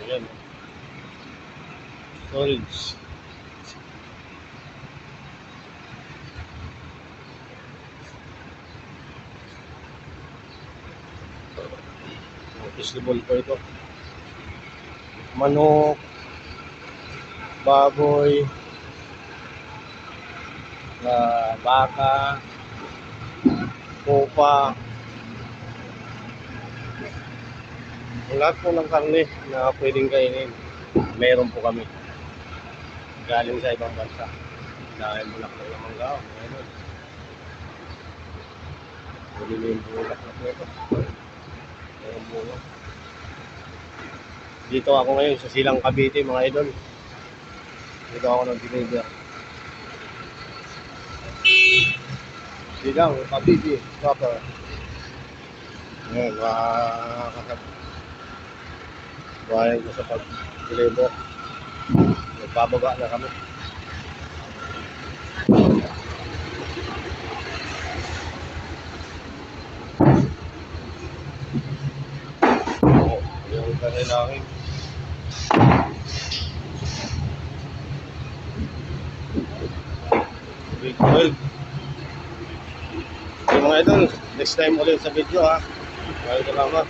Ayan. Storage. Fishable po ito. Manok, baboy, baka, pupa. Ang lahat po ng karne na pwedeng kainin, meron po kami. Galing sa ibang bansa. Dahil Bulaklak ng Manggao. Meron. Pwede na yung Bulaklak na ito. Meron po. Dito ako ngayon sa Silang Cavite, mga idol. Dito ako nag-deliver. Silang Cavite, proper. Ngayon, bayan ko sa pag-deliver. Nagbababa na kami. Yung kanilang big 12. Okay mga idol, next time ulit sa video ha. Maraming salamat.